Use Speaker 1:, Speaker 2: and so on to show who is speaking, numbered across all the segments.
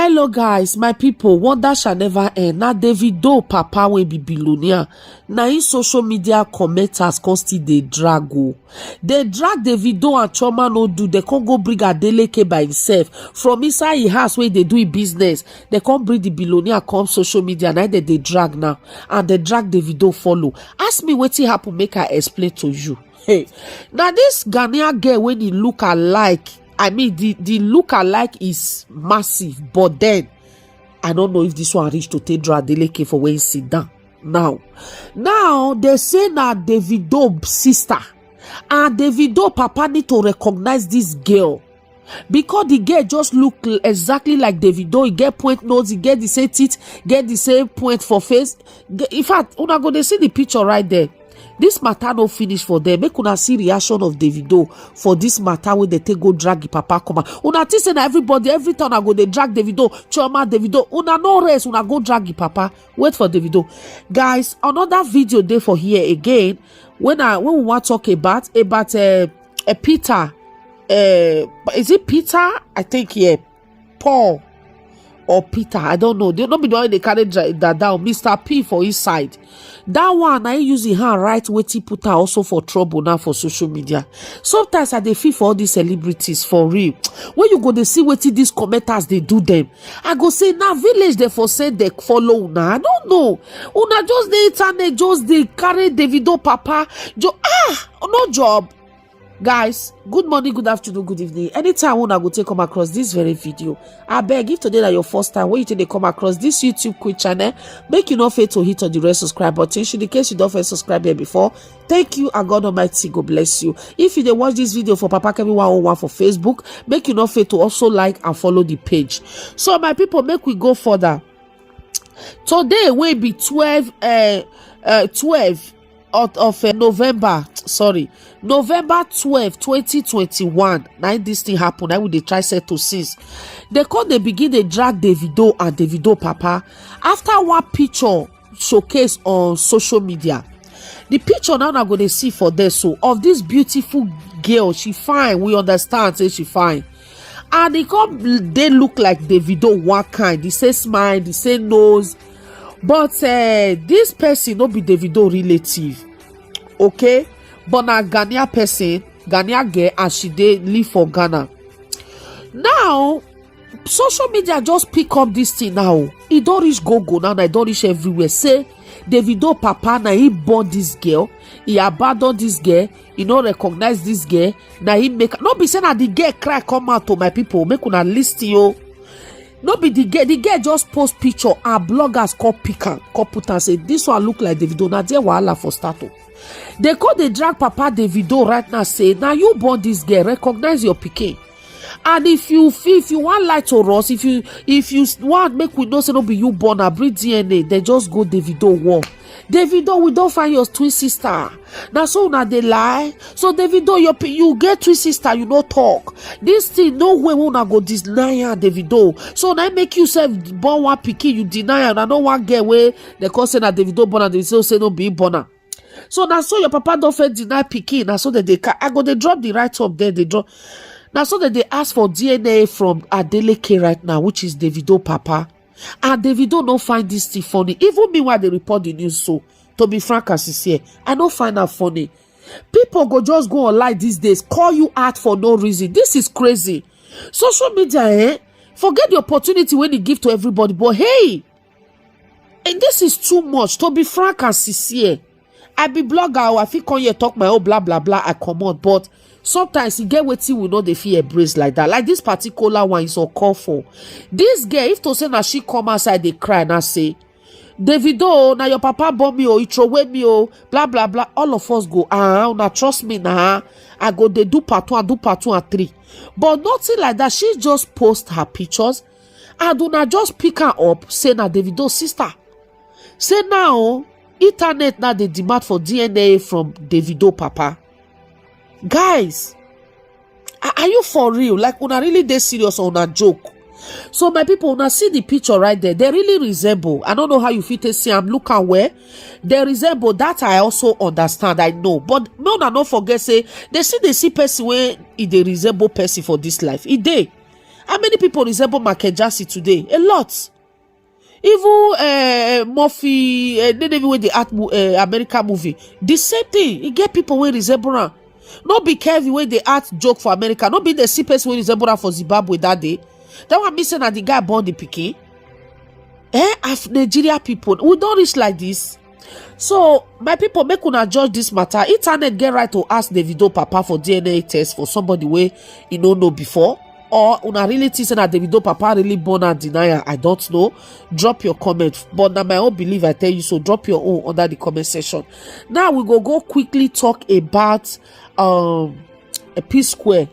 Speaker 1: Hello guys, my people, wonder shall never end. Now Davido papa will be billionaire. Now in social media commenters constantly they drag go. They drag Davido and Chioma no do. They can't go bring Adeleke by himself. From inside his house where they do business. They can't bring the billionaire come social media. Now they drag now. And they drag Davido follow. Ask me what happen make I explain to you. Hey, now this Ghanaian girl when he look alike, I mean, the look-alike is massive, but then I don't know if this one reached to take Adeleke for when he sit down. Now they say that Davido sister and Davido papa need to recognize this girl because the girl just look exactly like Davido. He get point nose, he get the same teeth, get the same point for face. In fact, una go dey see the picture right there. This matter no finish for them. Make una see reaction of Davido for this matter when they take go drag the papa come out. Una think say na everybody every time I go they drag Davido, Chioma, Davido. Una no rest. Una go drag the papa. Wait for Davido, guys. Another video there for here again. When we want to talk about Peter. Is it Peter? I think yeah, Paul. Or Peter, I don't know. They don't be the one they carry that down. Mr. P for his side. That one, I use in her right way to put her also for trouble now for social media. Sometimes I dey feel for all these celebrities for real. When you go they see what these commenters they do them. I go say now village they for say they follow una. I don't know. Una just the internet just they carry Davido papa. No job. Guys, good morning, good afternoon, good evening. Anytime when I go take come across this very video, I beg if today that your first time when you take come across this YouTube quick channel, make you not fail to hit on the red subscribe button. In case you don't first subscribe here before, thank you and God Almighty God bless you. If you dey watch this video for Papa Kemi 101 for Facebook, make you not fail to also like and follow the page. So my people, make we go further. Today will be 12 of November. November 12, 2021. Now this thing happen. I will they try set to cease. They begin they drag Davido and Davido papa after one picture showcase on social media. The picture now I'm gonna see for this so of this beautiful girl. She fine. We understand. Say she fine. And they look like Davido one kind. The same smile, the same nose. But this person no be Davido relative. Okay. But na Ghanaian person, Ghanaian girl, and she dey live for Ghana. Now, social media just pick up this thing now. It don't reach go now, it don't reach everywhere. Say Davido papa na he born this girl, he abandon this girl, he no recognize this girl. Now he make no be say na the girl cry come out to my people. Make una listen yo. No be the girl just post picture and bloggers call pick am, call put and say this one look like Davido. Na there wahala for start. They call the drag papa Davido right now say now you born this girl, recognize your pikin. And if you want lie to us, if you want make we know say no be you born and bring DNA, they just go Davido war. Davido, we don't find your twin sister. Now so now they lie. So Davido, you get twin sister, you no talk. This thing no way we not go deny her Davido. So now make you say born one pikin, you deny her. I don't want get away. They call say that Davido born and Davido say no be born. So now so your papa don't fit deny pikin. Now so that they can I go they drop the right up there. They drop. Now so that they ask for DNA from Adeleke right now, which is Davido papa. And Davido don't find this thing funny. Even me when they report the news, so to be frank and sincere, I don't find that funny. People go just go online these days, call you out for no reason. This is crazy. Social media, forget the opportunity when they give to everybody. But hey, and this is too much. To be frank and sincere, I be blogger, I feel come here talk my own blah blah blah. I come on, but sometimes you get wetin we know they feel embrace like that. Like this particular one is uncalled for. This girl, if to say that she come outside, they cry and I say, Davido, now your papa born me, he throw away me, blah blah blah. All of us go, now trust me now. I go they do part 1, do part 2 and 3. But nothing like that. She just post her pictures and do not just pick her up, say na Davido sister. Say now, internet now they demand for DNA from Davido papa. Guys, are you for real? Like una really dey serious or una joke? So my people, una see the picture right there. They really resemble. I don't know how you fit to see. I'm looking where they resemble. That I also understand. I know, but no, not forget say they see person where they resemble person for this life. It dey. How many people resemble Michael Jackson today? A lot. Even Murphy, even when they act American movie, the same thing. You get people wey resemble am. No be Kevin when they act joke for America. No be the CPS wey resemble am for Zimbabwe that day. That one missing that the guy born the pikin. Af Nigeria people, we don't reach like this. So my people, make una judge this matter. Internet get right to ask Davido papa for DNA test for somebody wey you don't know before. Or una really think that Davido papa really born and denier. I don't know. Drop your comment. But na my own belief, I tell you so. Drop your own under the comment section. Now we go quickly talk about a P Square,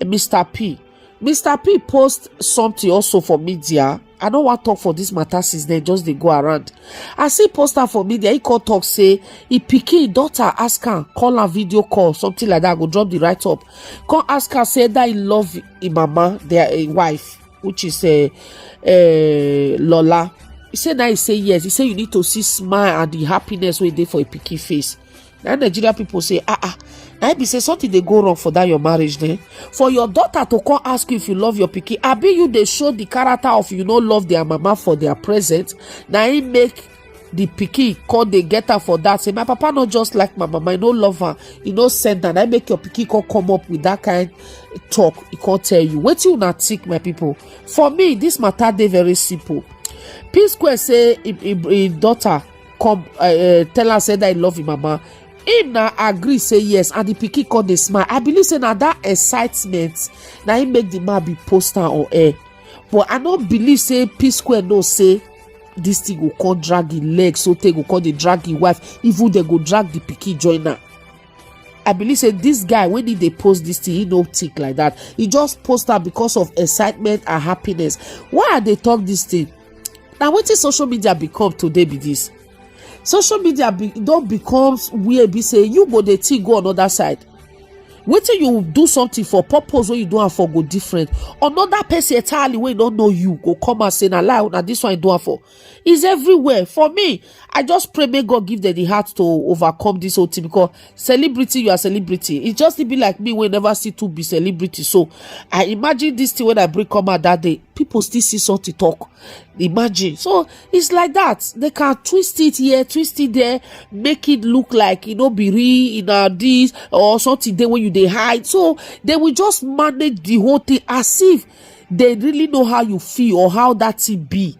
Speaker 1: Mr. P. Mr. P post something also for media. I don't want to talk for this matter since then, just they go around. I see poster for media, he call talk say, he pikin daughter ask her, call her video call, something like that, go drop the write up. Come ask her, say that he love his mama, their wife, which is Lola. He said that he say yes. He said you need to see smile and the happiness wey dey for a pikin face. Now Nigeria people say, I be say something they go wrong for that your marriage then. For your daughter to come ask you if you love your pikin, I be you they show the character of you no love their mama for their present. Now he make the pikin call they get her for that. Say my papa not just like my mama, I no love her, you know send her. I make your pikin come up with that kind talk. He can't tell you. Wait till not think, my people. For me, this matter they very simple. P Square say his daughter come tell her say that he love his mama. Him na agree say yes and the pikin come dey smile. I believe say na that excitement na him make the man be poster on air. But I don't believe say P Square no say this thing go come drag him leg, so they go come dey drag him wife, even they go drag the pikin join her. I believe say this guy when he dey post this thing, he no think like that. He just post her because of excitement and happiness. Why are they talk this thing? Now wetin social media become today be this. Social media don't becomes weird. Be say you go the thing go another side. Wait till you do something for purpose when you do it for go different. Another person entirely when don't know you go come and say na lie. Now this one I do it for. It's everywhere. For me, I just pray may God give them the heart to overcome this whole thing, because celebrity, you are celebrity. It just be like me when never see to be celebrity. So I imagine this thing when I break come out that day, people still see something talk. Imagine. So it's like that. They can twist it here, twist it there, make it look like be real in this or something there when you they hide. So they will just manage the whole thing as if they really know how you feel or how that thing be.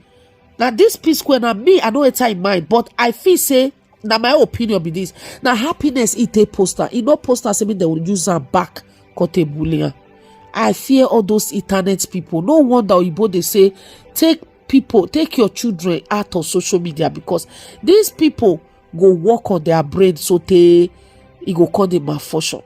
Speaker 1: Now this P Square, now me, I know it's in mind, but I feel say, now my opinion be this. Now happiness it a poster. Poster say they will use her back kote bullying. I fear all those internet people. No wonder Oyibo they say take your children out of social media, because these people go work on their brain so it go call them malfunction.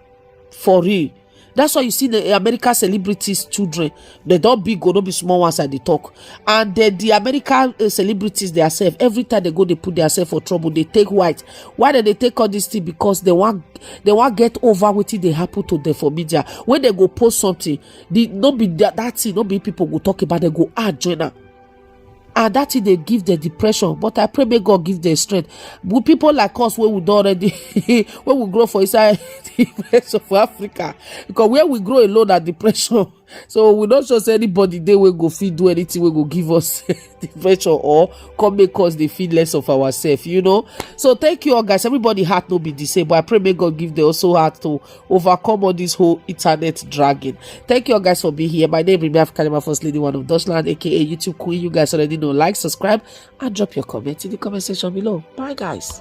Speaker 1: For real. That's why you see the American celebrities children, they don't big go, don't be small ones and they talk. And the American celebrities themselves, every time they go, they put themselves for trouble. They take white. Why do they take all this thing? Because they want get over what they happen to them for media. When they go post something, not be that thing, not be people go talk about, they go joiner. And that thing they give the depression. But I pray may God give them strength. With people like us where we don't already where we grow for inside the rest of Africa. Because where we grow alone at depression. So we don't trust anybody they will go feed do anything, will go give us depression or come make us they feel less of ourselves, So thank you all guys. Everybody heart no be the same, but I pray may God give them also heart to overcome all this whole internet dragging. Thank you all guys for being here. My name is African First Lady One of Deutschland, aka YouTube Queen. You guys already know. Like, subscribe, and drop your comment in the comment section below. Bye guys.